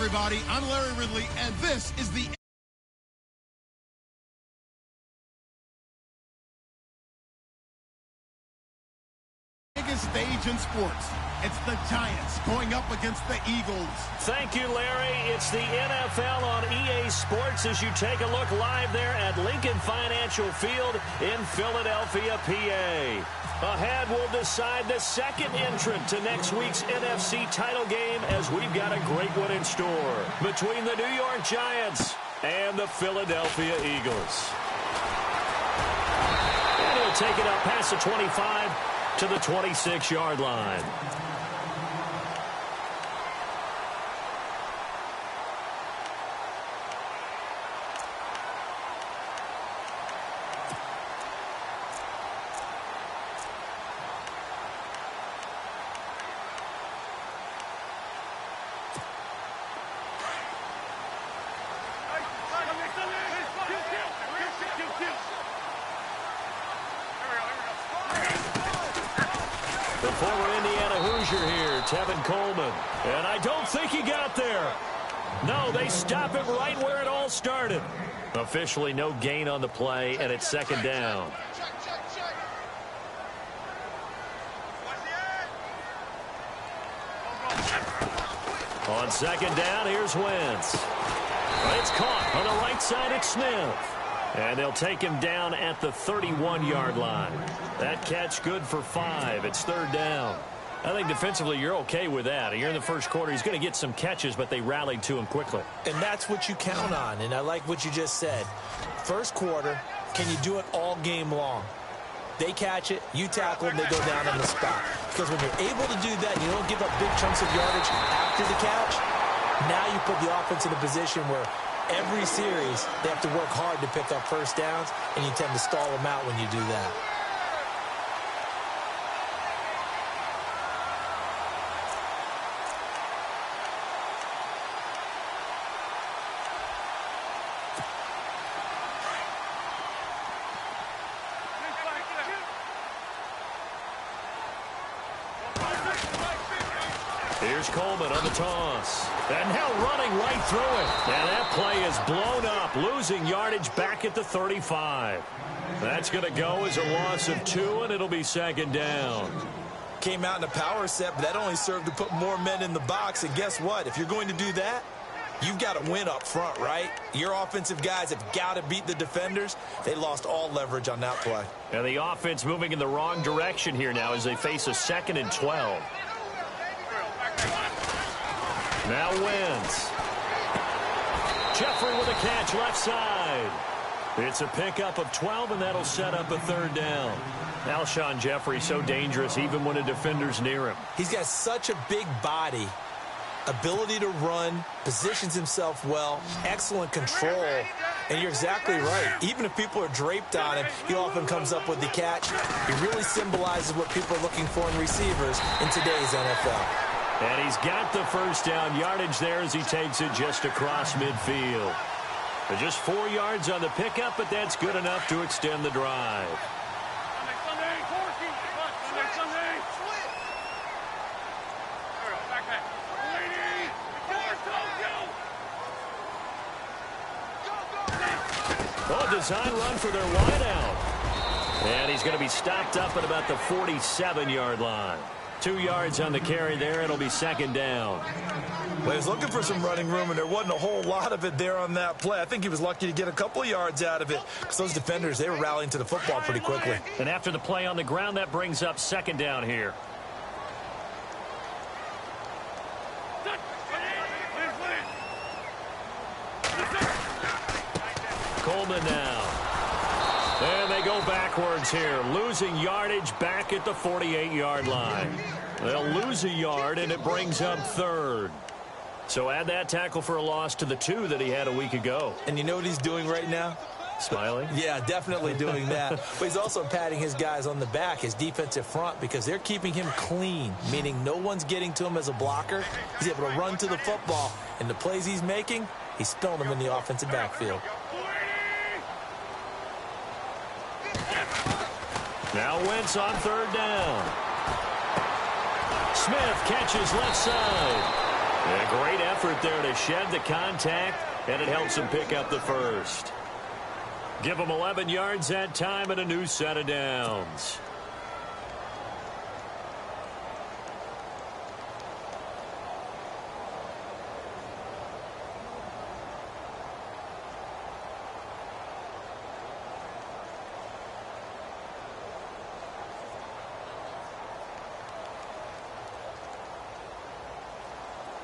everybody. I'm Larry Ridley, and this is the biggest stage in sports. It's the Giants going up against the Eagles. Thank you, Larry. It's the NFL on EA Sports as you take a look live there at Lincoln Financial Field in Philadelphia, PA. Ahead, we'll decide the second entrant to next week's NFC title game as we've got a great one in store between the New York Giants and the Philadelphia Eagles. And he'll take it up past the 25 to the 26-yard line. The former Indiana Hoosier here, Tevin Coleman. And I don't think he got there. No, they stop him right where it all started. Officially no gain on the play, and it's second down. On second down, here's Wentz. It's caught on the right side at Smith. And they'll take him down at the 31-yard line. That catch good for 5. It's third down. I think defensively you're okay with that. You're in the first quarter. He's going to get some catches, but they rallied to him quickly. And that's what you count on, and I like what you just said. First quarter, can you do it all game long? They catch it, you tackle them, they go down on the spot. Because when you're able to do that and you don't give up big chunks of yardage after the catch, now you put the offense in a position where every series, they have to work hard to pick up first downs, and you tend to stall them out when you do that. Here's Coleman on the toss. And now running right through it. And that play is blown up, losing yardage back at the 35. That's going to go as a loss of 2, and it'll be second down. Came out in a power set, but that only served to put more men in the box. And guess what? If you're going to do that, you've got to win up front, right? Your offensive guys have got to beat the defenders. They lost all leverage on that play. And the offense moving in the wrong direction here now as they face a 2nd and 12. Now Wentz. Jeffrey with a catch left side. It's a pickup of 12, and that'll set up a third down. Alshon Jeffrey so dangerous even when a defender's near him. He's got such a big body, ability to run, positions himself well, excellent control. And you're exactly right. Even if people are draped on him, he often comes up with the catch. He really symbolizes what people are looking for in receivers in today's NFL. And he's got the first down yardage there as he takes it just across midfield. But just 4 yards on the pickup, but that's good enough to extend the drive. Oh, design run for their wideout. And he's going to be stopped up at about the 47-yard line. 2 yards on the carry there. It'll be second down. Well, he was looking for some running room, and there wasn't a whole lot of it there on that play. I think he was lucky to get a couple of yards out of it because those defenders, they were rallying to the football pretty quickly. And after the play on the ground, that brings up second down here. Coleman now. And they go backwards here, losing yardage back at the 48-yard line. They'll lose a yard, and it brings up third. So add that tackle for a loss to the 2 that he had a week ago. And you know what he's doing right now? Smiling? Yeah, definitely doing that. But he's also patting his guys on the back, his defensive front, because they're keeping him clean, meaning no one's getting to him as a blocker. He's able to run to the football. And the plays he's making, he's spilling them in the offensive backfield. Now Wentz on third down. Smith catches left side. A great effort there to shed the contact, and it helps him pick up the first. Give him 11 yards that time and a new set of downs.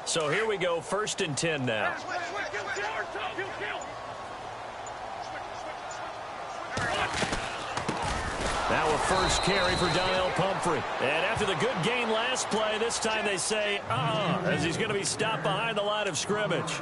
So here we go, 1st and 10 now. Now a first carry for Donnell Pumphrey. And after the good gain last play, this time they say, as he's going to be stopped behind the line of scrimmage.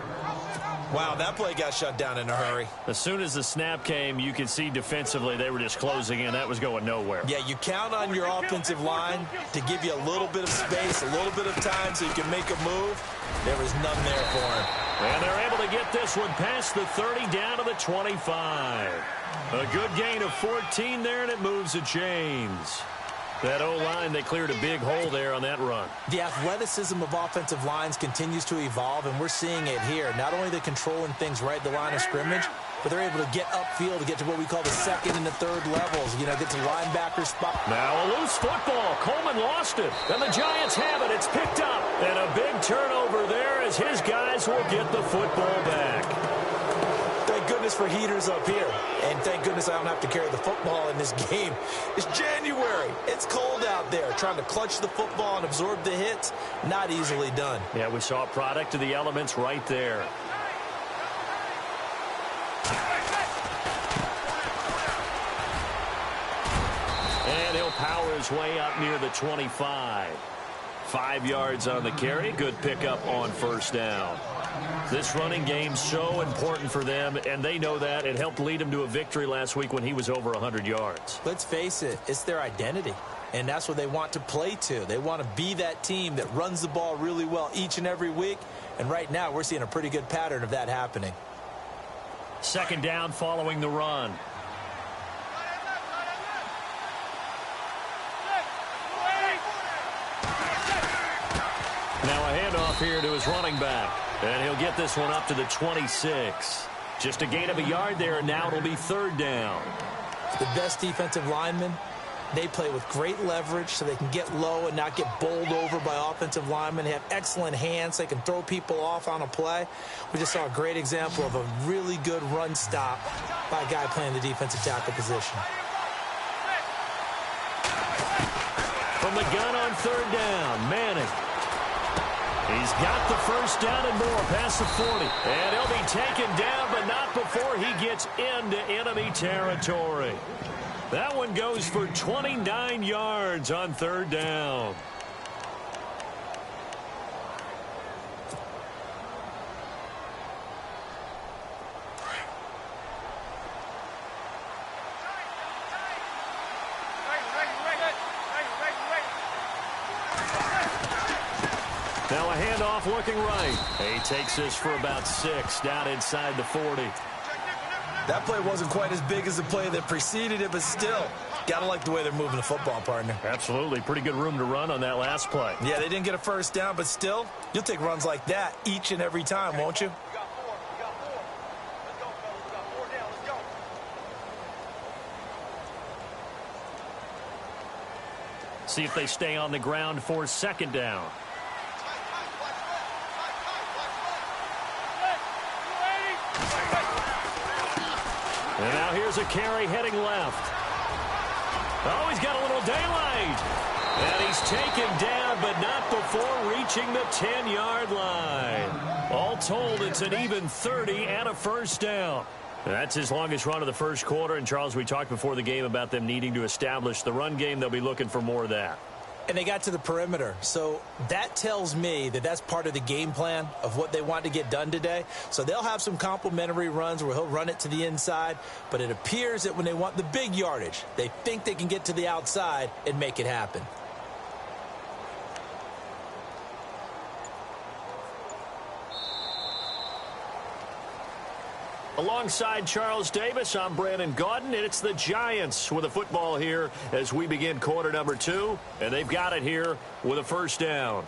Wow, that play got shut down in a hurry. As soon as the snap came, you could see defensively they were just closing in. That was going nowhere. Yeah, you count on your offensive line to give you a little bit of space, a little bit of time so you can make a move. There was none there for him. And they're able to get this one past the 30 down to the 25. A good gain of 14 there, and it moves the chains. That O-line, they cleared a big hole there on that run. The athleticism of offensive lines continues to evolve, and we're seeing it here. Not only are they controlling things right at the line of scrimmage, but they're able to get upfield to get to what we call the 2nd and the 3rd levels. You know, get to linebacker spot. Now a loose football. Coleman lost it. And the Giants have it. It's picked up. And a big turnover there as his guys will get the football back. Thank goodness for heaters up here. And thank goodness I don't have to carry the football in this game. It's January. It's cold out there. Trying to clutch the football and absorb the hits, not easily done. Yeah, we saw a product of the elements right there. And he'll power his way up near the 25. 5 yards on the carry. Good pickup on 1st down. This running game so important for them, and they know that. It helped lead them to a victory last week when he was over 100 yards. Let's face it, it's their identity, and that's what they want to play to. They want to be that team that runs the ball really well each and every week, and right now we're seeing a pretty good pattern of that happening. 2nd down following the run. Now a handoff here to his running back. And he'll get this one up to the 26. Just a gain of a yard there, and now it'll be 3rd down. The best defensive linemen, they play with great leverage so they can get low and not get bowled over by offensive linemen. They have excellent hands. They can throw people off on a play. We just saw a great example of a really good run stop by a guy playing the defensive tackle position. From the gun on 3rd down, Manning. He's got the 1st down and more past the 40. And he'll be taken down, but not before he gets into enemy territory. That one goes for 29 yards on 3rd down. Now a handoff looking right. He takes this for about 6 down inside the 40. That play wasn't quite as big as the play that preceded it, but still, gotta like the way they're moving the football, partner. Absolutely. Pretty good room to run on that last play. Yeah, they didn't get a 1st down, but still, you'll take runs like that each and every time, won't you? See if they stay on the ground for 2nd down. And now here's a carry heading left. Oh, he's got a little daylight. And he's taken down, but not before reaching the 10-yard line. All told, it's an even 30 and a 1st down. That's his longest run of the 1st quarter. And, Charles, we talked before the game about them needing to establish the run game. They'll be looking for more of that. And they got to the perimeter. So that tells me that that's part of the game plan of what they want to get done today. So they'll have some complementary runs where he'll run it to the inside. But it appears that when they want the big yardage, they think they can get to the outside and make it happen. Alongside Charles Davis, I'm Brandon Gaudin, and it's the Giants with a football here as we begin quarter number 2, and they've got it here with a 1st down.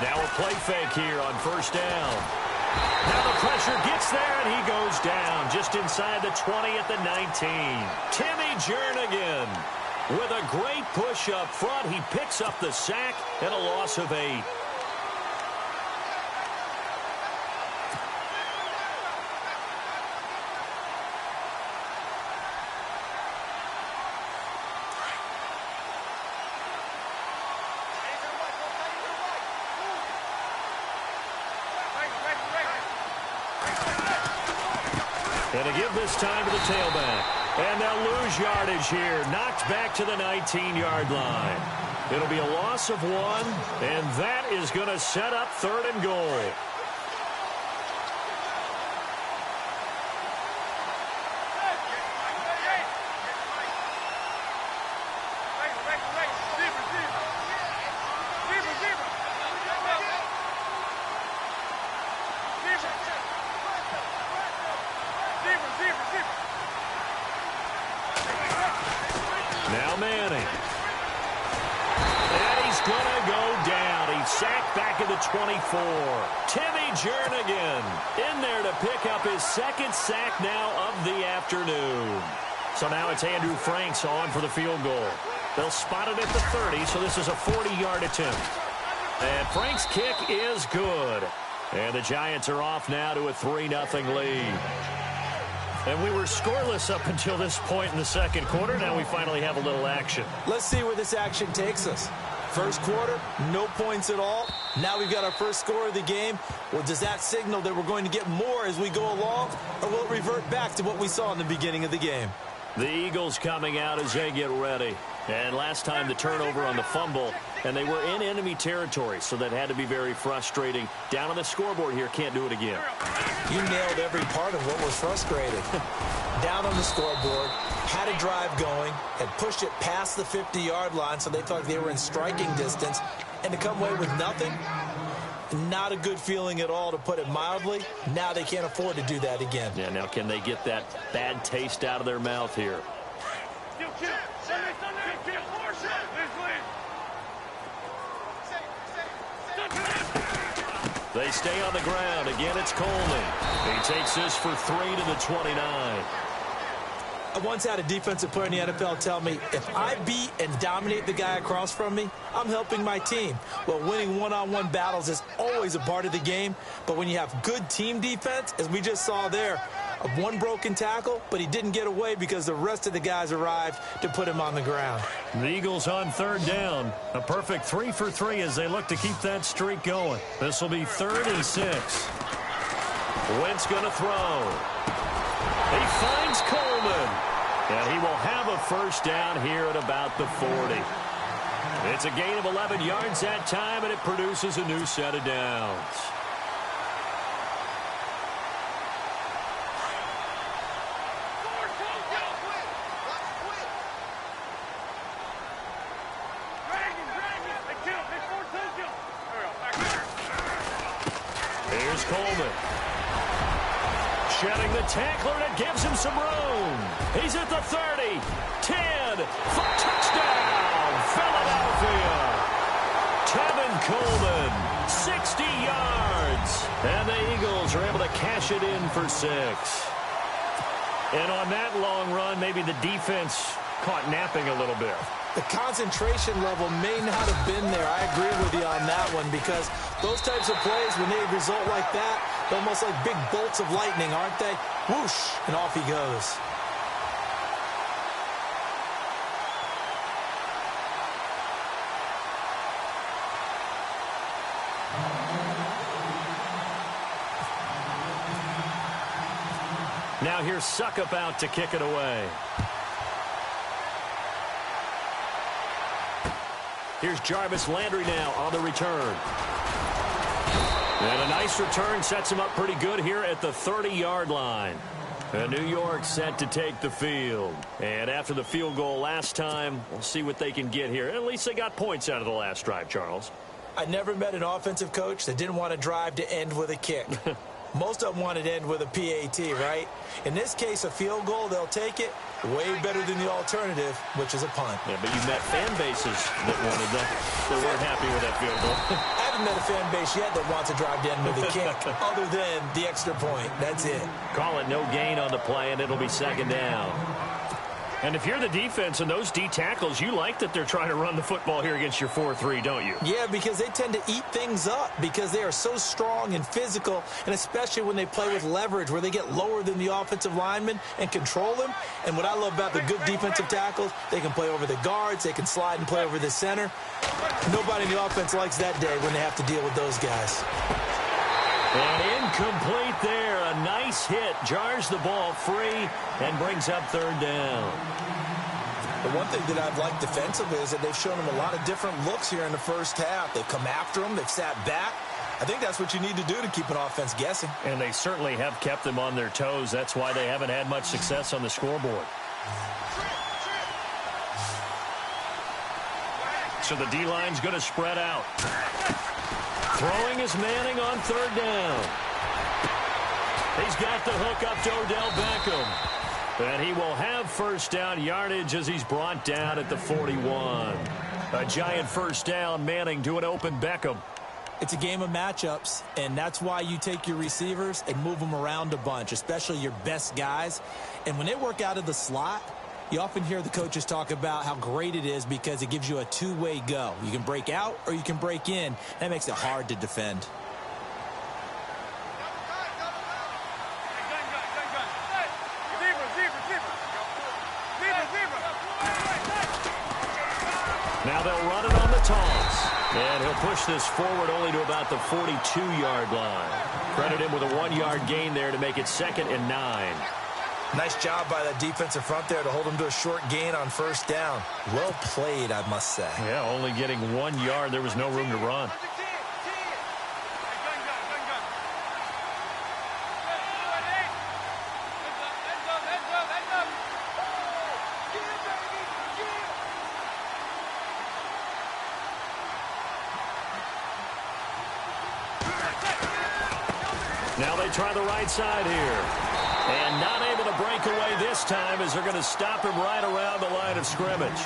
Now a play fake here on first down. Now the pressure gets there, and he goes down just inside the 20 at the 19. Timmy Jernigan with a great push up front. He picks up the sack and a loss of 8. And to give this time to the tailback. And they'll lose yardage here. Knocked back to the 19-yard line. It'll be a loss of 1, and that is going to set up 3rd and goal. Now Manning. And he's going to go down. He's sacked back at the 24. Timmy Jernigan in there to pick up his 2nd sack now of the afternoon. So now it's Andrew Franks on for the field goal. They'll spot it at the 30, so this is a 40-yard attempt. And Franks' kick is good. And the Giants are off now to a 3-0 lead. And we were scoreless up until this point in the second quarter. Now we finally have a little action. Let's see where this action takes us. First quarter, no points at all. Now we've got our first score of the game. Well, does that signal that we're going to get more as we go along, or will it revert back to what we saw in the beginning of the game? The Eagles coming out as they get ready. And last time the turnover on the fumble, and they were in enemy territory, so that had to be very frustrating. Down on the scoreboard here, can't do it again. You nailed every part of what was frustrating. Down on the scoreboard, had a drive going, had pushed it past the 50-yard line, so they thought they were in striking distance, and to come away with nothing, not a good feeling at all, to put it mildly. Now they can't afford to do that again. Yeah, now can they get that bad taste out of their mouth here? They stay on the ground. Again, it's Coleman. He takes this for 3 to the 29. I once had a defensive player in the NFL tell me, if I beat and dominate the guy across from me, I'm helping my team. Well, winning one-on-one battles is always a part of the game, but when you have good team defense, as we just saw there, one broken tackle, but he didn't get away because the rest of the guys arrived to put him on the ground. The Eagles on 3rd down. A perfect 3 for 3 as they look to keep that streak going. This will be 3rd and 6. Wentz going to throw. He finds Coleman. And he will have a first down here at about the 40. It's a gain of 11 yards that time, and it produces a new set of downs. Here's Coleman. Shedding the tackler, and it gives him some room. He's at the 30, 10, touchdown, Philadelphia. Tevin Coleman, 60 yards. And the Eagles are able to cash it in for 6. And on that long run, maybe the defense caught napping a little bit. The concentration level may not have been there. I agree with you on that one, because those types of plays, when they result like that, they're almost like big bolts of lightning, aren't they? Whoosh, and off he goes. Now here's Suckup out to kick it away. Here's Jarvis Landry now on the return. And a nice return sets him up pretty good here at the 30-yard line. And New York set to take the field. And after the field goal last time, we'll see what they can get here. At least they got points out of the last drive, Charles. I never met an offensive coach that didn't want to drive to end with a kick. Most of them wanted to end with a PAT, right? In this case, a field goal, they'll take it. Way better than the alternative, which is a punt. Yeah, but you met fan bases that wanted that. They weren't happy with that field goal. I haven't haven't met a fan base yet that wants to drive down with a kick other than the extra point. That's it. Call it no gain on the play, and it'll be second down. And if you're the defense and those D tackles, you like that they're trying to run the football here against your 4-3, don't you? Yeah, because they tend to eat things up because they are so strong and physical, and especially when they play with leverage where they get lower than the offensive linemen and control them. And what I love about the good defensive tackles, they can play over the guards, they can slide and play over the center. Nobody in the offense likes that day when they have to deal with those guys. And incomplete there. A nice hit. Jars the ball free and brings up third down. The one thing that I've liked defensively is that they've shown them a lot of different looks here in the first half. They've come after them. They've sat back. I think that's what you need to do to keep an offense guessing. And they certainly have kept them on their toes. That's why they haven't had much success on the scoreboard. So the D-line's going to spread out. Throwing is Manning on third down. He's got the hook up to Odell Beckham. And he will have first down yardage as he's brought down at the 41. A giant first down, Manning to an open Beckham. It's a game of matchups, and that's why you take your receivers and move them around a bunch, especially your best guys. And when they work out of the slot, you often hear the coaches talk about how great it is because it gives you a two-way go. You can break out or you can break in. That makes it hard to defend. Now they'll run it on the toss. And he'll push this forward only to about the 42-yard line. Credit him with a 1-yard gain there to make it 2nd and 9. Nice job by that defensive front there to hold him to a short gain on first down. Well played, I must say. Yeah, only getting 1 yard. There was no room to run. Now they try the right side here. And not able to break away this time as they're going to stop him right around the line of scrimmage.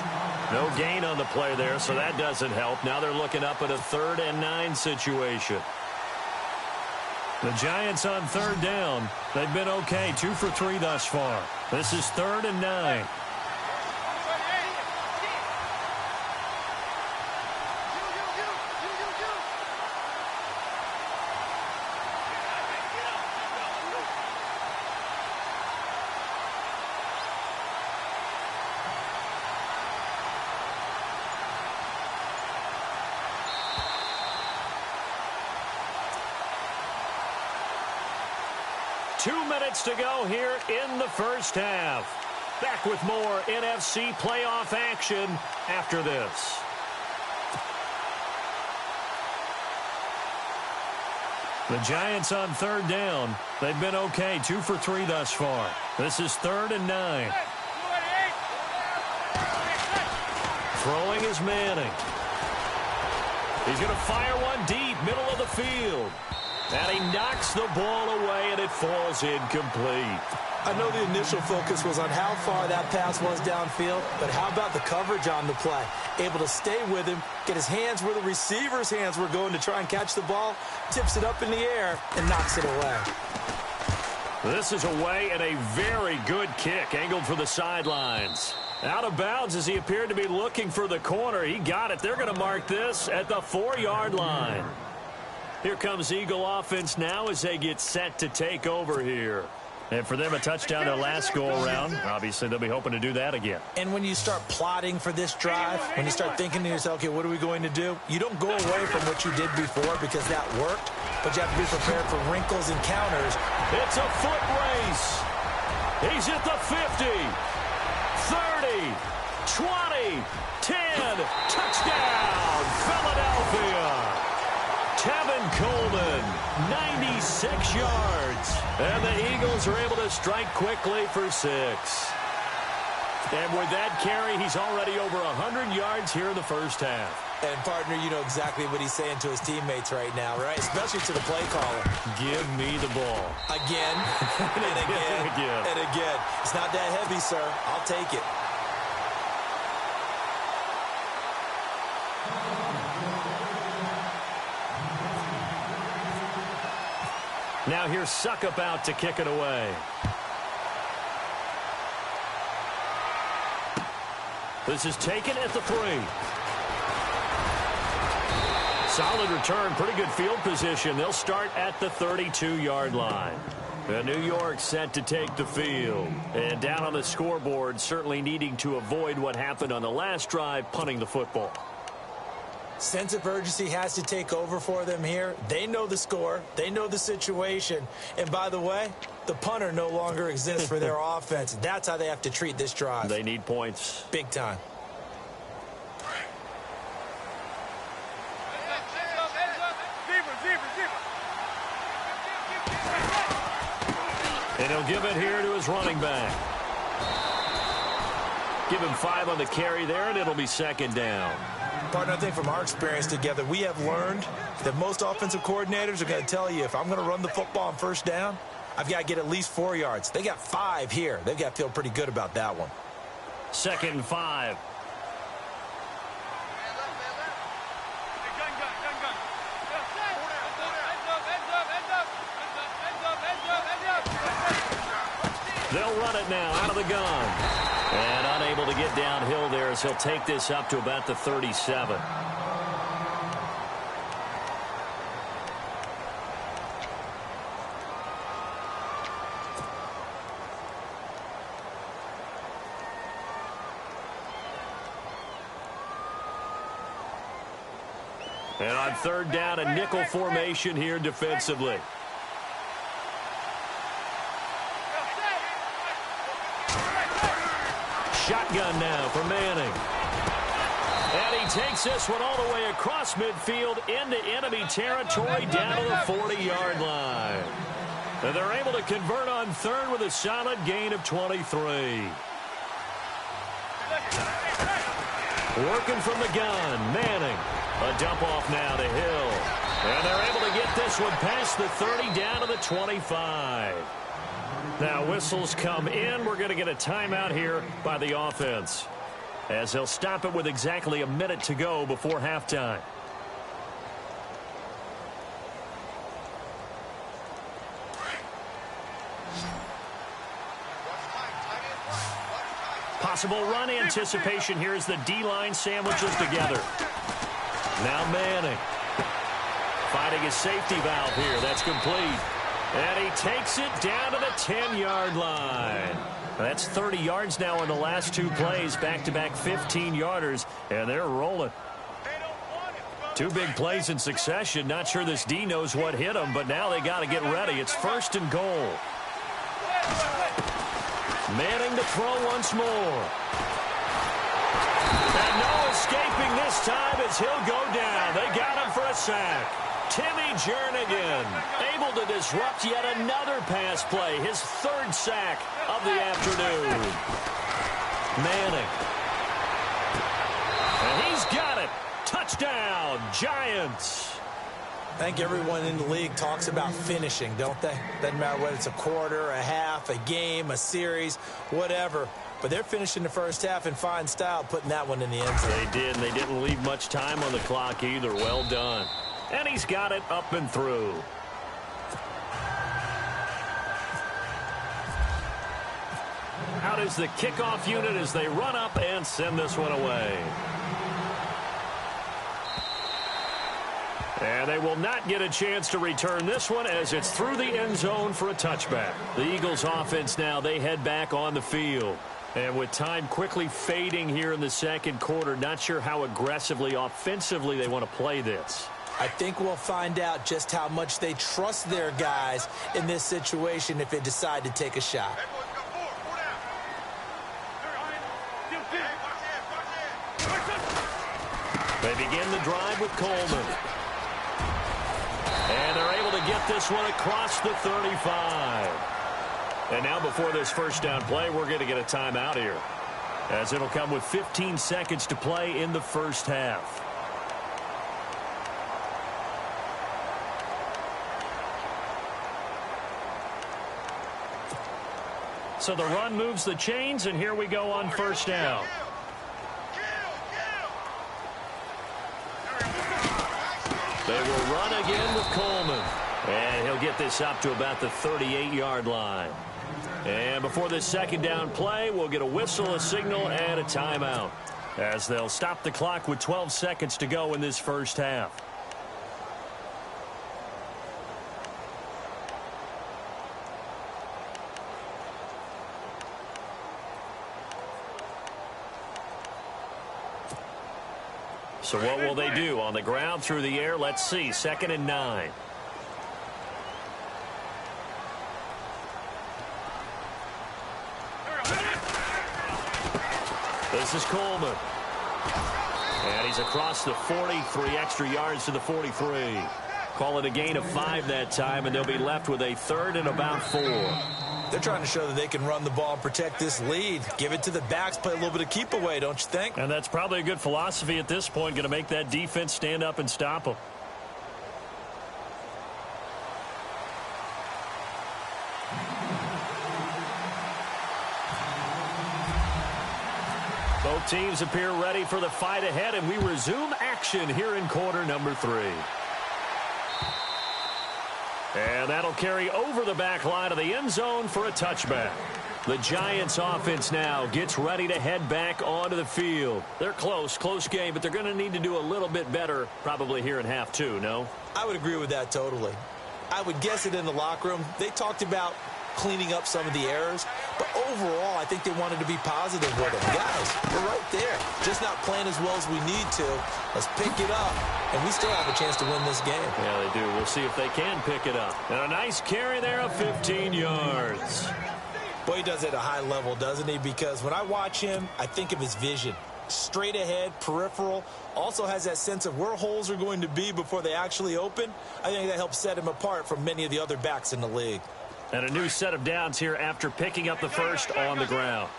No gain on the play there, so that doesn't help. Now they're looking up at a 3rd and 9 situation. The Giants on third down. They've been okay, 2 for 3 thus far. This is 3rd and 9. To go here in the first half. Back with more NFC playoff action after this. The Giants on third down. They've been okay, 2 for 3 thus far. This is 3rd and 9. Throwing is Manning. He's going to fire one deep, middle of the field. And he knocks the ball away, and it falls incomplete. I know the initial focus was on how far that pass was downfield, but how about the coverage on the play? Able to stay with him, get his hands where the receiver's hands were going to try and catch the ball, tips it up in the air, and knocks it away. This is away and a very good kick, angled for the sidelines. Out of bounds as he appeared to be looking for the corner. He got it. They're going to mark this at the 4-yard line. Here comes Eagle offense now as they get set to take over here. And for them, a touchdown their last go-around. Obviously, they'll be hoping to do that again. And when you start plotting for this drive, when you start thinking to yourself, okay, what are we going to do? You don't go away from what you did before because that worked, but you have to be prepared for wrinkles and counters. It's a foot race. He's at the 50, 30, 20, 10. Touchdown, Philadelphia. Tevin Coleman, 96 yards. And the Eagles are able to strike quickly for 6. And with that carry, he's already over 100 yards here in the first half. And, partner, you know exactly what he's saying to his teammates right now, right? Especially to the play caller. Give me the ball. Again, and again, and again. It's not that heavy, sir. I'll take it. Now here's Suckup out to kick it away. This is taken at the 3. Solid return, pretty good field position. They'll start at the 32-yard line. New York set to take the field. And down on the scoreboard, certainly needing to avoid what happened on the last drive, punting the football. Sense of urgency has to take over for them here. They know the score. They know the situation. And by the way, the punter no longer exists for their offense. That's how they have to treat this drive. They need points. Big time. And he'll give it here to his running back. Give him 5 on the carry there, and it'll be second down. Partner, I think from our experience together, we have learned that most offensive coordinators are going to tell you, if I'm going to run the football on first down, I've got to get at least 4 yards. They got 5 here. They've got to feel pretty good about that one. Second and 5. They'll run it now out of the gun. And unable to get downhill there as he'll take this up to about the 37. And on third down, a nickel formation here defensively. Shotgun now for Manning. And he takes this one all the way across midfield into enemy territory down to the 40-yard line. And they're able to convert on third with a solid gain of 23. Working from the gun, Manning. A dump off now to Hill. And they're able to get this one past the 30 down to the 25. Now whistles come in. We're going to get a timeout here by the offense, as they'll stop it with exactly a minute to go before halftime. Possible run anticipation here as the D-line sandwiches together. Now Manning finding his safety valve here. That's complete. And he takes it down to the 10-yard line. That's 30 yards now in the last 2 plays, back-to-back 15-yarders, and they're rolling. 2 big plays in succession. Not sure this D knows what hit him, but now they got to get ready. It's first and goal. Manning to throw once more. And no escaping this time as he'll go down. They got him for a sack. Timmy Jernigan able to disrupt yet another pass play. His 3rd sack of the afternoon. Manning. And he's got it. Touchdown, Giants. I think everyone in the league talks about finishing, don't they? Doesn't matter whether it's a quarter, a half, a game, a series, whatever. But they're finishing the first half in fine style, putting that one in the end zone. They did, and they didn't leave much time on the clock either. Well done. And he's got it up and through. Out is the kickoff unit as they run up and send this one away. And they will not get a chance to return this one as it's through the end zone for a touchback. The Eagles offense now, they head back on the field. And with time quickly fading here in the second quarter, not sure how aggressively, offensively they want to play this. I think we'll find out just how much they trust their guys in this situation if they decide to take a shot. They begin the drive with Coleman. And they're able to get this one across the 35. And now before this first down play, we're going to get a timeout here, as it'll come with 15 seconds to play in the first half. So the run moves the chains, and here we go on first down. They will run again with Coleman. And he'll get this up to about the 38-yard line. And before this second down play, we'll get a whistle, a signal, and a timeout, as they'll stop the clock with 12 seconds to go in this first half. So what will they do? On the ground, through the air? Let's see. 2nd and 9. This is Coleman. And he's across the 40, 3 extra yards to the 43. Call it a gain of 5 that time, and they'll be left with a 3rd and about 4. They're trying to show that they can run the ball and protect this lead. Give it to the backs, play a little bit of keep away, don't you think? And that's probably a good philosophy at this point, going to make that defense stand up and stop them. Both teams appear ready for the fight ahead, and we resume action here in quarter number 3. And that'll carry over the back line of the end zone for a touchback. The Giants offense now gets ready to head back onto the field. They're close game, but they're going to need to do a little bit better probably here in half 2, no? I would agree with that totally. I would guess it in the locker room. They talked about cleaning up some of the errors, but overall I think they wanted to be positive with it. Guys, we're right there, just not playing as well as we need to. Let's pick it up, and we still have a chance to win this game. Yeah, they do. We'll see if they can pick it up. And a nice carry there of 15 yards. Boy, he does it at a high level, doesn't he? Because when I watch him, I think of his vision. Straight ahead, peripheral, also has that sense of where holes are going to be before they actually open. I think that helps set him apart from many of the other backs in the league. And a new set of downs here after picking up the first on the ground.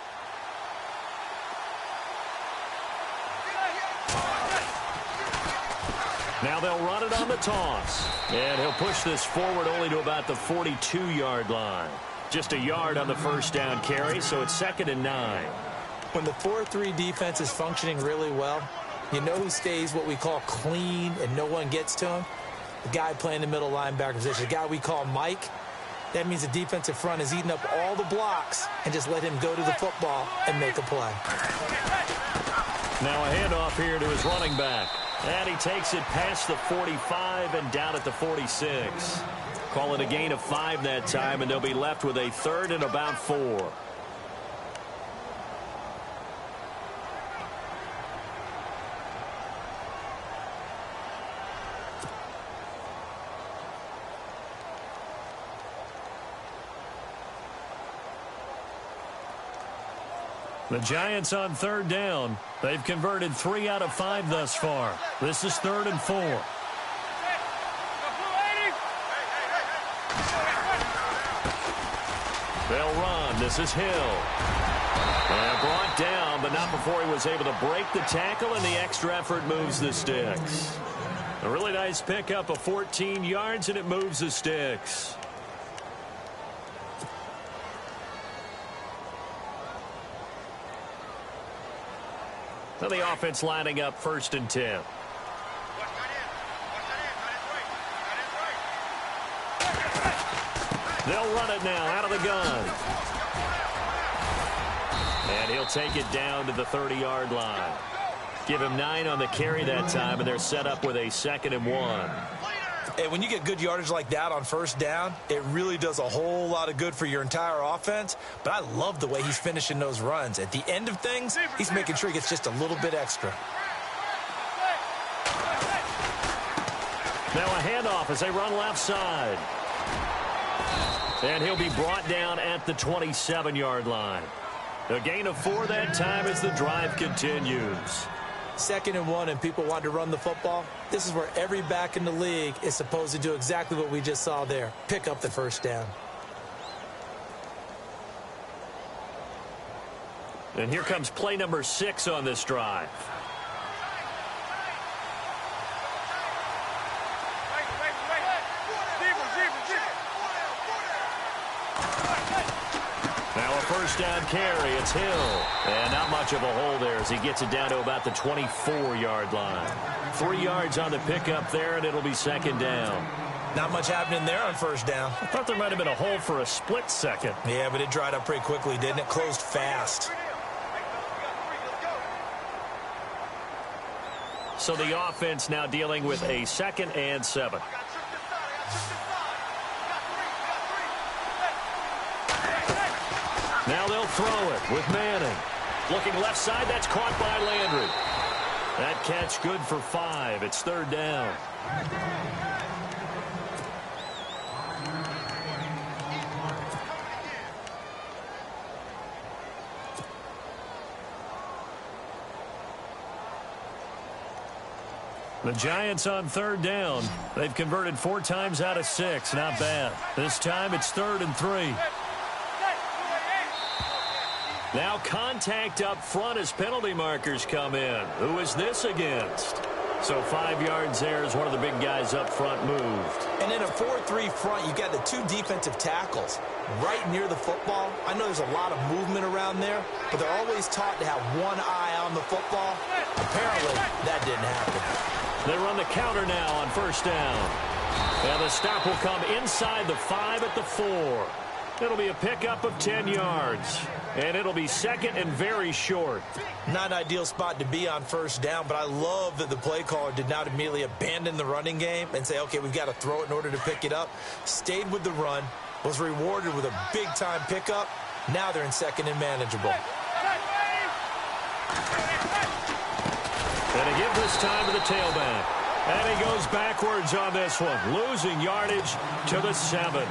Now they'll run it on the toss. And he'll push this forward only to about the 42-yard line. Just a yard on the first down carry, so it's 2nd and 9. When the 4-3 defense is functioning really well, you know who stays what we call clean and no one gets to him? The guy playing the middle linebacker position, the guy we call Mike. That means the defensive front is eating up all the blocks and just let him go to the football and make a play. Now a handoff here to his running back. And he takes it past the 45 and down at the 46. Call it a gain of 5 that time, and they'll be left with a 3rd and about 4. The Giants on 3rd down. They've converted 3 out of 5 thus far. This is 3rd and 4. They'll run. This is Hill. And brought down, but not before he was able to break the tackle, and the extra effort moves the sticks. A really nice pickup of 14 yards, and it moves the sticks. Now the offense lining up 1st and 10. They'll run it now out of the gun. And he'll take it down to the 30-yard line. Give him 9 on the carry that time, and they're set up with a 2nd and 1. And when you get good yardage like that on 1st down, it really does a whole lot of good for your entire offense. But I love the way he's finishing those runs. At the end of things, he's making sure he gets just a little bit extra. Now a handoff as they run left side. And he'll be brought down at the 27-yard line. A gain of 4 that time as the drive continues. 2nd and 1, and people want to run the football. This is where every back in the league is supposed to do exactly what we just saw there. Pick up the 1st down. And here comes play number 6 on this drive. Now a 1st down carry. It's Hill. And not much of a hole there as he gets it down to about the 24-yard line. 3 yards on the pickup there, and it'll be 2nd down. Not much happening there on first down. I thought there might have been a hole for a split second. Yeah, but it dried up pretty quickly, didn't it? Closed fast. So the offense now dealing with a 2nd and 7. Now they'll throw it with Manning. Looking left side, that's caught by Landry. That catch good for 5. It's 3rd down. The Giants on 3rd down. They've converted 4 times out of 6. Not bad. This time it's 3rd and 3. Now contact up front as penalty markers come in. Who is this against? So 5 yards there as one of the big guys up front moved. And in a 4-3 front, you've got the 2 defensive tackles right near the football. I know there's a lot of movement around there, but they're always taught to have one eye on the football. Apparently, that didn't happen. They run the counter now on 1st down. And the stop will come inside the 5 at the 4. It'll be a pickup of 10 yards. And it'll be 2nd and very short. Not an ideal spot to be on 1st down, but I love that the play caller did not immediately abandon the running game and say, okay, we've got to throw it in order to pick it up. Stayed with the run, was rewarded with a big-time pickup. Now they're in 2nd and manageable. And a give this time to the tailback. And he goes backwards on this one, losing yardage to the 7.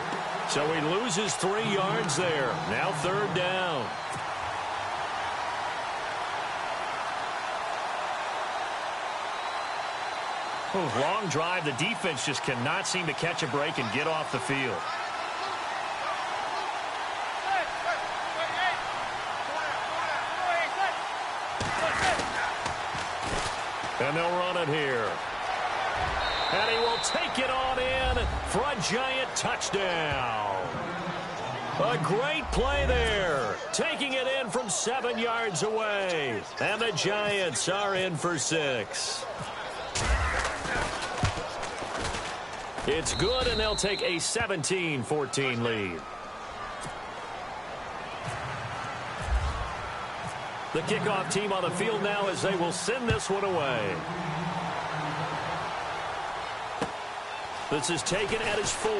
So he loses 3 yards there. Now 3rd down. Long drive. The defense just cannot seem to catch a break and get off the field. And they'll run it here. And he will take it on in for a Giant touchdown. A great play there. Taking it in from 7 yards away. And the Giants are in for 6. It's good, and they'll take a 17-14 lead. The kickoff team on the field now as they will send this one away. This is taken at his 4.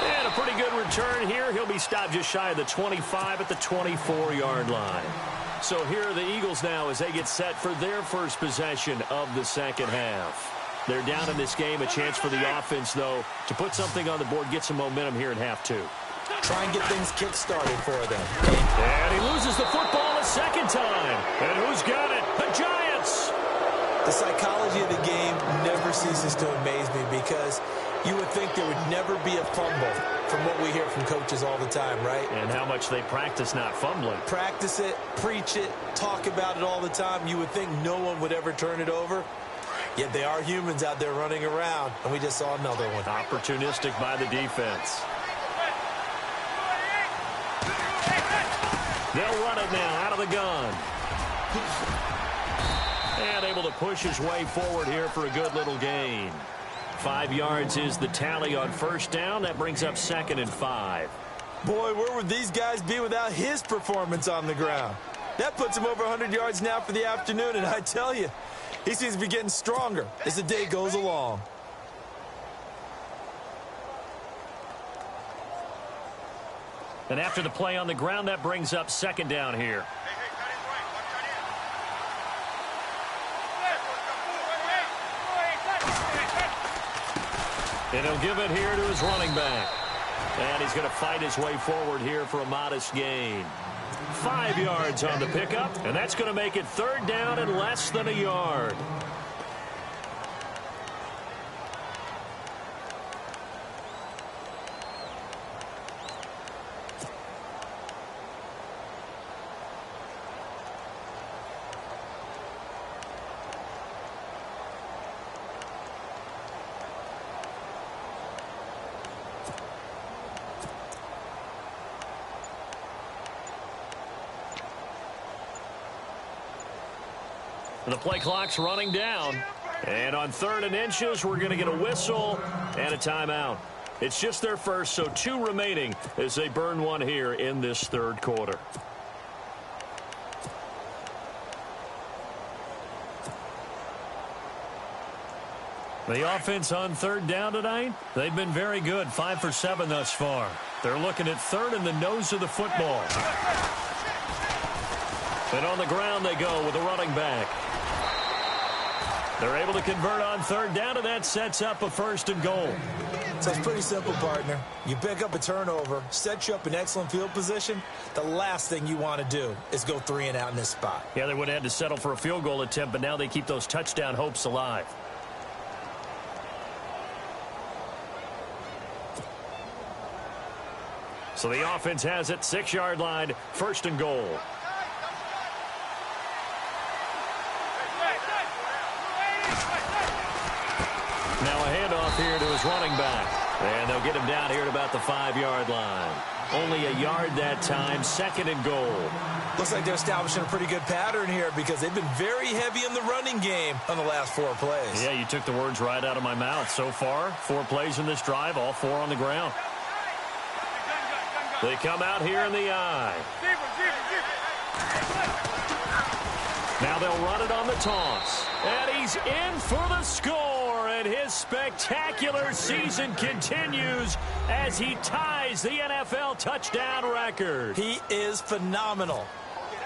And a pretty good return here. He'll be stopped just shy of the 25 at the 24-yard line. So here are the Eagles now as they get set for their first possession of the 2nd half. They're down in this game. A chance for the offense, though, to put something on the board, get some momentum here in half 2. Try and get things kick-started for them. And he loses the football a 2nd time. And who's got it? The Giants! The psychology of the game never ceases to amaze me because you would think there would never be a fumble from what we hear from coaches all the time, right? And how much they practice not fumbling. Practice it, preach it, talk about it all the time. You would think no one would ever turn it over. Yet they are humans out there running around, and we just saw another one. Opportunistic by the defense. They'll run it now out of the gun. And able to push his way forward here for a good little gain. 5 yards is the tally on 1st down. That brings up 2nd and 5. Boy, where would these guys be without his performance on the ground? That puts him over 100 yards now for the afternoon, and I tell you, he seems to be getting stronger as the day goes along. And after the play on the ground, that brings up 2nd down here. And he'll give it here to his running back. And he's going to fight his way forward here for a modest gain. 5 yards on the pickup, and that's going to make it 3rd down and less than a yard. The play clock's running down. And on 3rd and inches, we're going to get a whistle and a timeout. It's just their first, so 2 remaining as they burn one here in this 3rd quarter. The offense on 3rd down tonight, they've been very good, 5 for 7 thus far. They're looking at 3rd and the nose of the football. And on the ground they go with a running back. They're able to convert on 3rd down, and that sets up a 1st and goal. So it's pretty simple, partner. You pick up a turnover, set you up in excellent field position. The last thing you want to do is go 3 and out in this spot. Yeah, they would have had to settle for a field goal attempt, but now they keep those touchdown hopes alive. So the offense has it, 6-yard line, 1st and goal. Now a handoff here to his running back. And they'll get him down here at about the 5-yard line. Only a yard that time, 2nd and goal. Looks like they're establishing a pretty good pattern here because they've been very heavy in the running game on the last 4 plays. Yeah, you took the words right out of my mouth. So far, 4 plays in this drive, all 4 on the ground. They come out here in the eye. Now they'll run it on the toss. And he's in for the score. And his spectacular season continues as he ties the NFL touchdown record. He is phenomenal.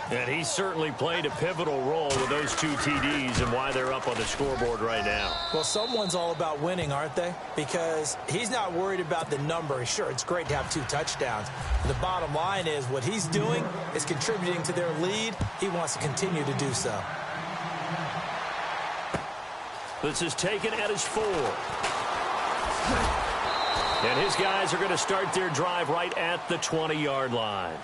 And he certainly played a pivotal role with those 2 TDs and why they're up on the scoreboard right now. Well, someone's all about winning, aren't they? Because he's not worried about the number. Sure, it's great to have 2 touchdowns. The bottom line is what he's doing is contributing to their lead. He wants to continue to do so. This is taken at his 4. And his guys are going to start their drive right at the 20-yard line.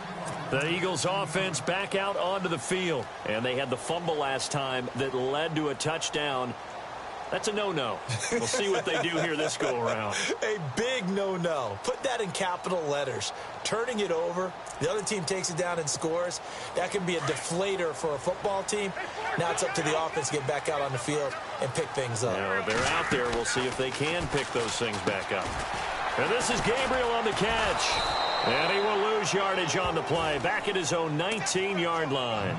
The Eagles offense back out onto the field. And they had the fumble last time that led to a touchdown. That's a no-no. We'll see what they do here this go-around. A big no-no. Put that in capital letters. Turning it over, the other team takes it down and scores. That can be a deflator for a football team. Now it's up to the offense to get back out on the field and pick things up. Yeah, they're out there. We'll see if they can pick those things back up. And this is Gabriel on the catch. And he will lose yardage on the play. Back at his own 19-yard line.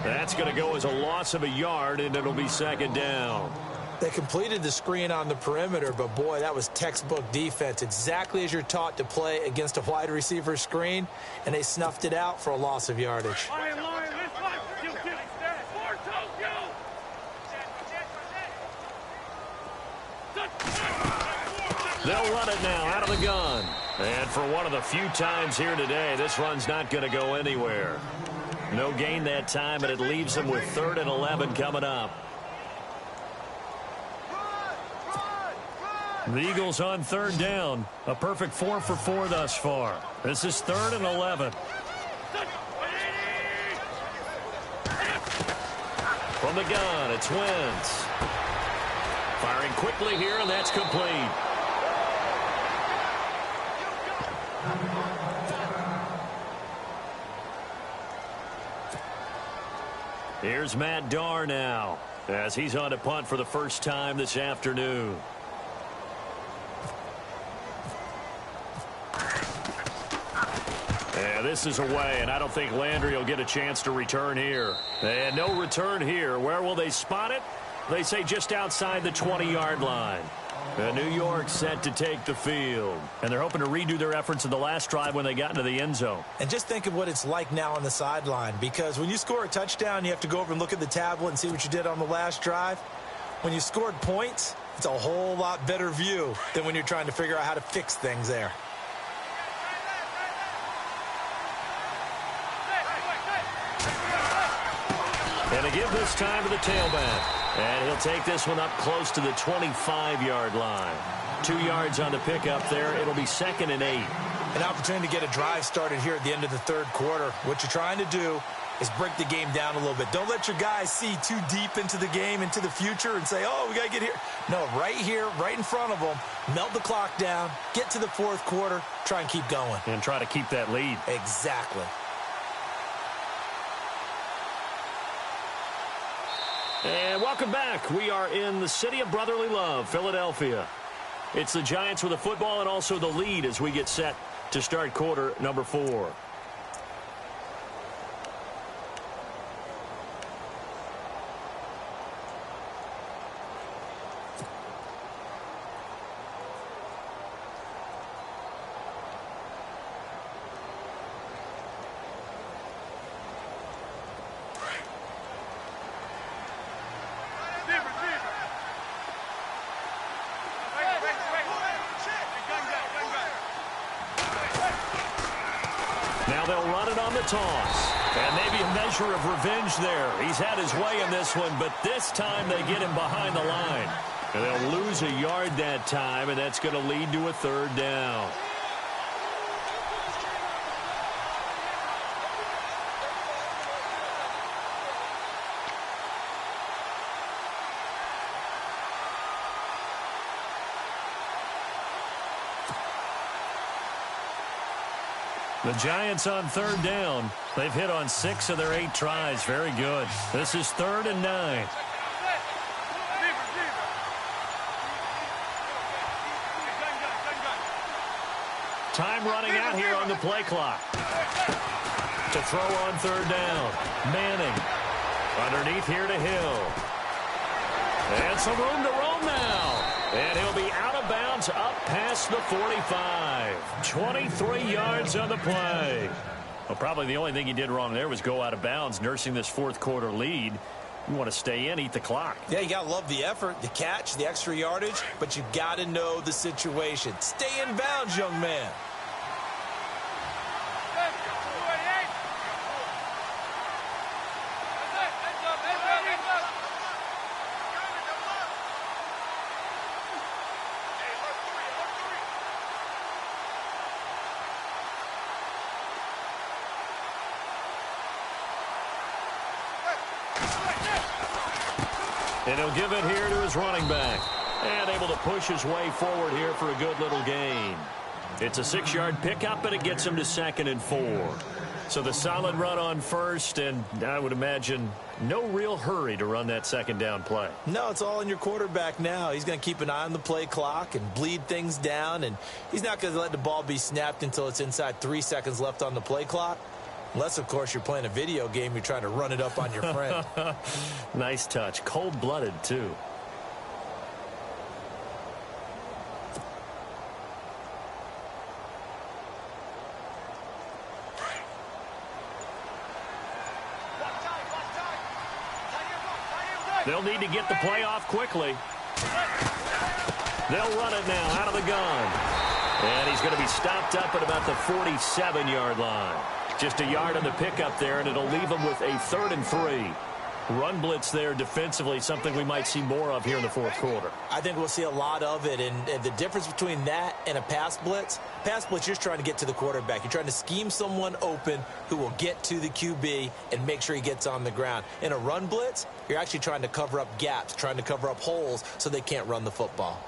That's going to go as a loss of a yard, and it'll be 2nd down. They completed the screen on the perimeter, but boy, that was textbook defense. Exactly as you're taught to play against a wide receiver screen, and they snuffed it out for a loss of yardage. They'll run it now out of the gun. And for one of the few times here today, this run's not going to go anywhere. No gain that time, and it leaves them with 3rd and 11 coming up. The Eagles on 3rd down. A perfect 4 for 4 thus far. This is 3rd and 11. From the gun, it's Wentz. Firing quickly here, and that's complete. Here's Matt Darr now as he's on to punt for the first time this afternoon. And this is away, and I don't think Landry will get a chance to return here. And no return here. Where will they spot it? They say just outside the 20-yard line. And New York set to take the field. And they're hoping to redo their efforts in the last drive when they got into the end zone. And just think of what it's like now on the sideline. Because when you score a touchdown, you have to go over and look at the tablet and see what you did on the last drive. When you scored points, it's a whole lot better view than when you're trying to figure out how to fix things there. And to give this time to the tailback. And he'll take this one up close to the 25-yard line. 2 yards on the pickup there. It'll be 2nd and 8. An opportunity to get a drive started here at the end of the 3rd quarter. What you're trying to do is break the game down a little bit. Don't let your guys see too deep into the game, into the future, and say, oh, we got to get here. No, right here, right in front of them, melt the clock down, get to the 4th quarter, try and keep going. And try to keep that lead. Exactly. And welcome back. We are in the city of brotherly love, Philadelphia. It's the Giants with the football and also the lead as we get set to start quarter number 4. Now they'll run it on the toss. And maybe a measure of revenge there. He's had his way in this one, but this time they get him behind the line. And they'll lose a yard that time, and that's going to lead to a 3rd down. The Giants on 3rd down. They've hit on 6 of their 8 tries. Very good. This is 3rd and 9. Time running out here on the play clock. To throw on 3rd down. Manning. Underneath here to Hill. And some room to roam now. And he'll be out of bounds up past the 45. 23 yards on the play. Well, probably the only thing he did wrong there was go out of bounds, nursing this 4th quarter lead. You want to stay in, eat the clock. Yeah, you got to love the effort, the catch, the extra yardage, but you got to know the situation. Stay in bounds, young man. And he'll give it here to his running back. And able to push his way forward here for a good little gain. It's a 6-yard pickup, and it gets him to 2nd and 4. So the solid run on 1st, and I would imagine no real hurry to run that 2nd down play. No, it's all in your quarterback now. He's going to keep an eye on the play clock and bleed things down, and he's not going to let the ball be snapped until it's inside 3 seconds left on the play clock. Unless, of course, you're playing a video game, you're trying to run it up on your friend. Nice touch. Cold-blooded, too. They'll need to get the play off quickly. They'll run it now out of the gun. And he's going to be stopped up at about the 47-yard line. Just a yard on the pickup there, and it'll leave him with a 3rd and 3. Run blitz there defensively, something we might see more of here in the 4th quarter. I think we'll see a lot of it, and the difference between that and a pass blitz, you're just trying to get to the quarterback. You're trying to scheme someone open who will get to the QB and make sure he gets on the ground. In a run blitz, you're actually trying to cover up gaps, trying to cover up holes so they can't run the football.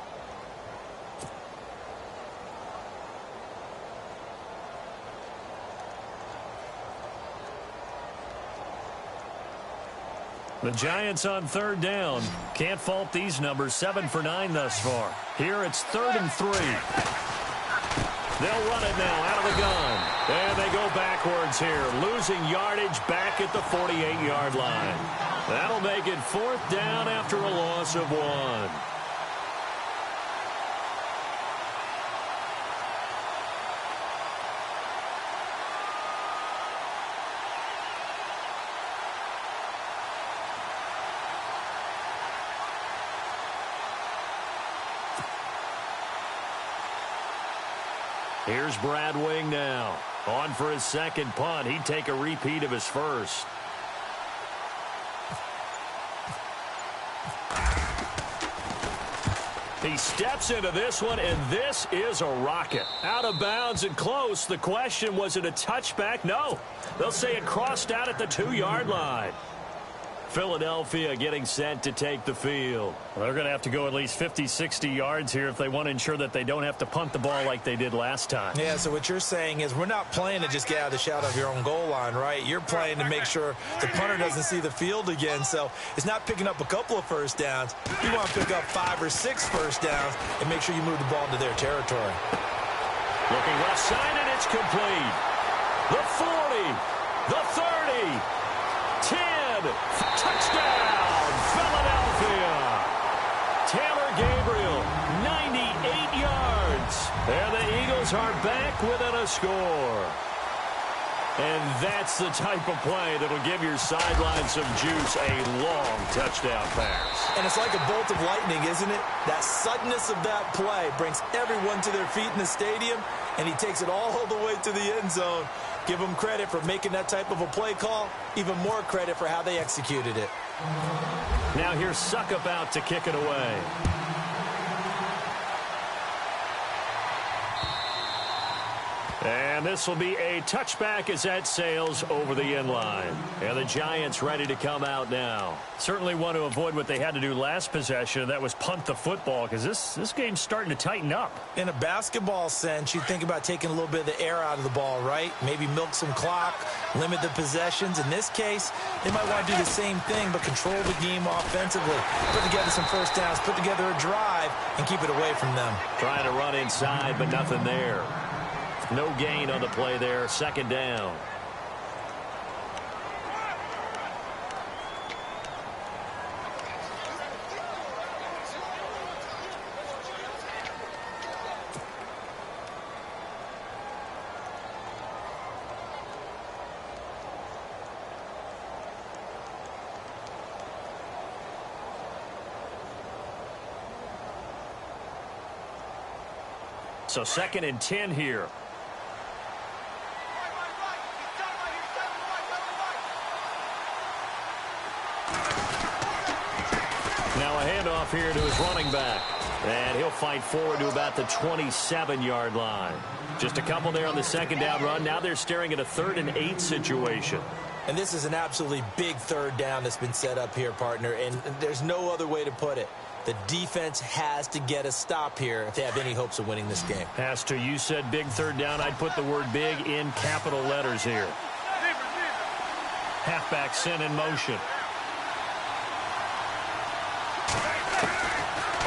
The Giants on 3rd down. Can't fault these numbers. 7 for 9 thus far. Here it's 3rd and 3. They'll run it now out of the gun. And they go backwards here. Losing yardage back at the 48-yard line. That'll make it 4th down after a loss of 1. Here's Brad Wing now. On for his 2nd punt. He'd take a repeat of his 1st. He steps into this one, and this is a rocket. Out of bounds and close. The question, was it a touchback? No. They'll say it crossed out at the 2-yard line. Philadelphia getting set to take the field. Well, they're going to have to go at least 50, 60 yards here if they want to ensure that they don't have to punt the ball like they did last time. Yeah, so what you're saying is we're not playing to just get out of the shadow of your own goal line, right? You're playing to make sure the punter doesn't see the field again. So it's not picking up a couple of first downs. You want to pick up 5 or 6 first downs and make sure you move the ball into their territory. Looking left side, and it's complete. The 40, the 30, 10, touchdown, Philadelphia. Taylor Gabriel, 98 yards. And the Eagles are back within a score. And that's the type of play that'll give your sideline some juice, a long touchdown pass. And it's like a bolt of lightning, isn't it? That suddenness of that play brings everyone to their feet in the stadium, and he takes it all the way to the end zone. Give him credit for making that type of a play call. Even more credit for how they executed it. Now here's Suckup out to kick it away. And this will be a touchback as that sails over the end line. And the Giants ready to come out now. Certainly want to avoid what they had to do last possession. That was punt the football, because this game's starting to tighten up. In a basketball sense, you think about taking a little bit of the air out of the ball, right? Maybe milk some clock, limit the possessions. In this case, they might want to do the same thing, but control the game offensively. Put together some first downs, put together a drive, and keep it away from them. Trying to run inside, but nothing there. No gain on the play there. Second down. So 2nd and 10 here. Now a handoff here to his running back. And he'll fight forward to about the 27-yard line. Just a couple there on the second down run. Now they're staring at a 3rd and 8 situation. And this is an absolutely big third down that's been set up here, partner. And there's no other way to put it. The defense has to get a stop here if they have any hopes of winning this game. Has to. You said big third down. I'd put the word big in capital letters here. Halfback sent in motion.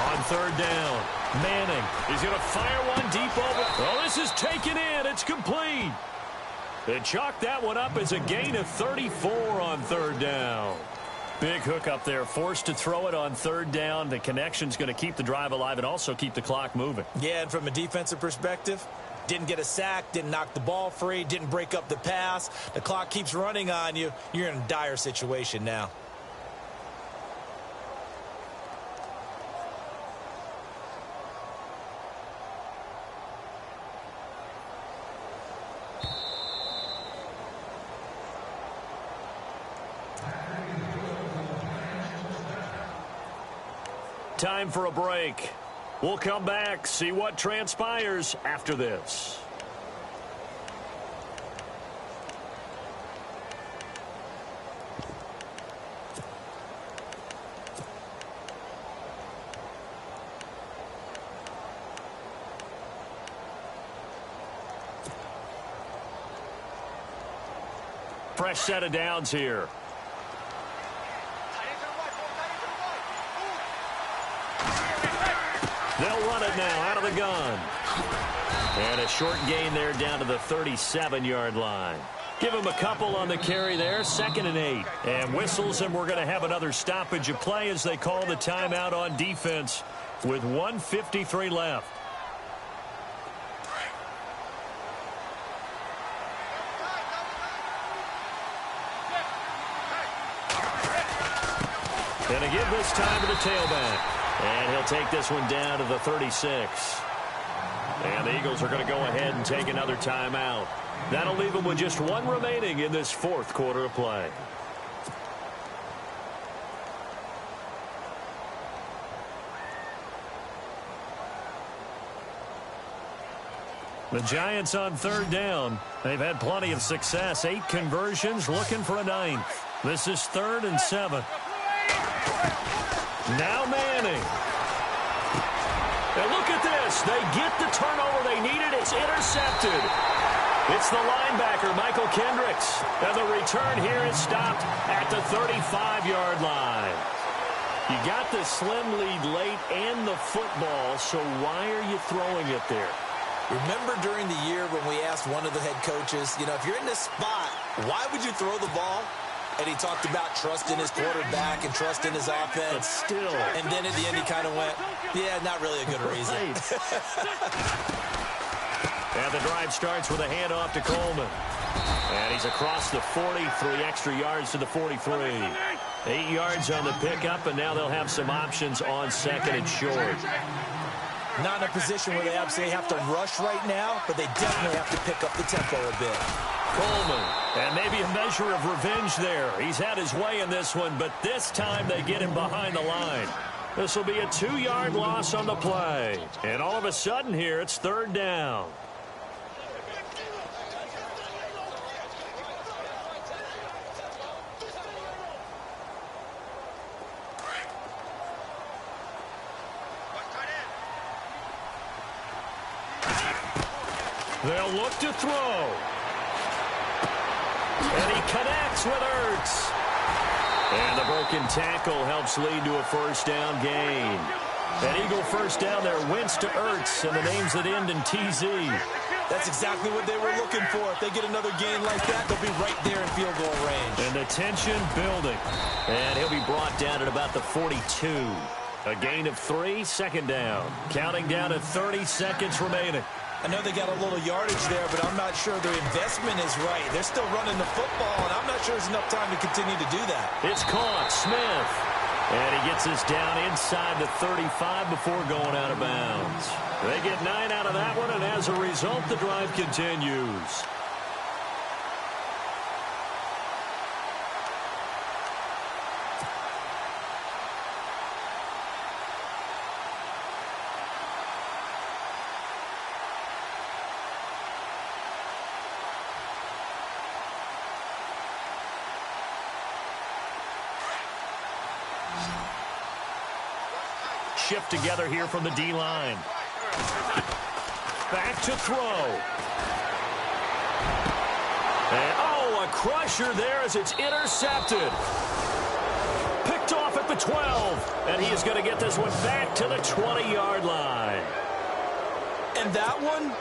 On 3rd down, Manning. He's going to fire one deep over. Oh, this is taken in. It's complete. They chalked that one up as a gain of 34 on 3rd down. Big hook up there, forced to throw it on 3rd down. The connection's going to keep the drive alive and also keep the clock moving. Yeah, and from a defensive perspective, didn't get a sack, didn't knock the ball free, didn't break up the pass. The clock keeps running on you. You're in a dire situation now. Time for a break. We'll come back, see what transpires after this. Fresh set of downs here. They'll run it now out of the gun. And a short gain there down to the 37-yard line. Give him a couple on the carry there. 2nd and 8. And whistles, and we're going to have another stoppage of play as they call the timeout on defense with 1:53 left. And a give this time to the tailback. And he'll take this one down to the 36. And the Eagles are going to go ahead and take another timeout. That'll leave them with just one remaining in this 4th quarter of play. The Giants on 3rd down. They've had plenty of success. 8 conversions, looking for a 9th. This is 3rd and 7. Now Manning. And look at this. They get the turnover they needed. It's intercepted. It's the linebacker, Michael Kendricks. And the return here is stopped at the 35-yard line. You got the slim lead late and the football, so why are you throwing it there? Remember during the year when we asked one of the head coaches, if you're in this spot, why would you throw the ball? And he talked about trust in his quarterback and trust in his offense. But still. And then at the end he kind of went, yeah, not really a good reason. And the drive starts with a handoff to Coleman. And he's across the 40, 3 extra yards to the 43. 8 yards on the pickup, and now they'll have some options on 2nd and short. Not in a position where they absolutely have to rush right now, but they definitely have to pick up the tempo a bit. Coleman, and maybe a measure of revenge there. He's had his way in this one, but this time they get him behind the line. This will be a 2-yard loss on the play. And all of a sudden here, it's 3rd down. They'll look to throw. And he connects with Ertz. And the broken tackle helps lead to a 1st down gain. An Eagle 1st down there, Wentz to Ertz, and the names that end in TZ. That's exactly what they were looking for. If they get another gain like that, they'll be right there in field goal range. And the tension building. And he'll be brought down at about the 42. A gain of 3, 2nd down. Counting down to 30 seconds remaining. I know they got a little yardage there, but I'm not sure their investment is right. They're still running the football, and I'm not sure there's enough time to continue to do that. It's caught. Smith. And he gets us down inside the 35 before going out of bounds. They get 9 out of that one, and as a result, the drive continues. Shift together here from the D-line. Back to throw. And, a crusher there as it's intercepted. Picked off at the 12. And he is going to get this one back to the 20-yard line. And that one,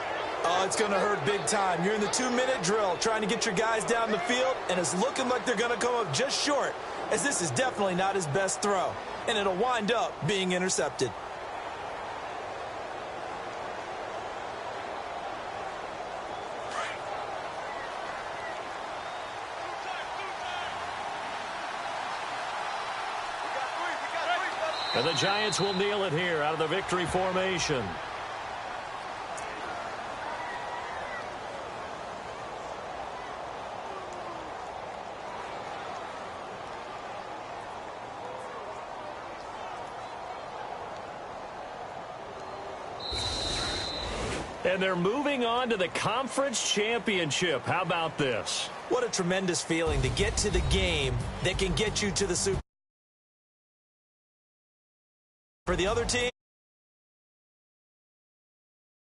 it's going to hurt big time. You're in the 2-minute drill trying to get your guys down the field, and it's looking like they're going to come up just short, as this is definitely not his best throw. And it'll wind up being intercepted. And the Giants will kneel it here out of the victory formation. And they're moving on to the conference championship. How about this? What a tremendous feeling to get to the game that can get you to the Super Bowl. For the other team,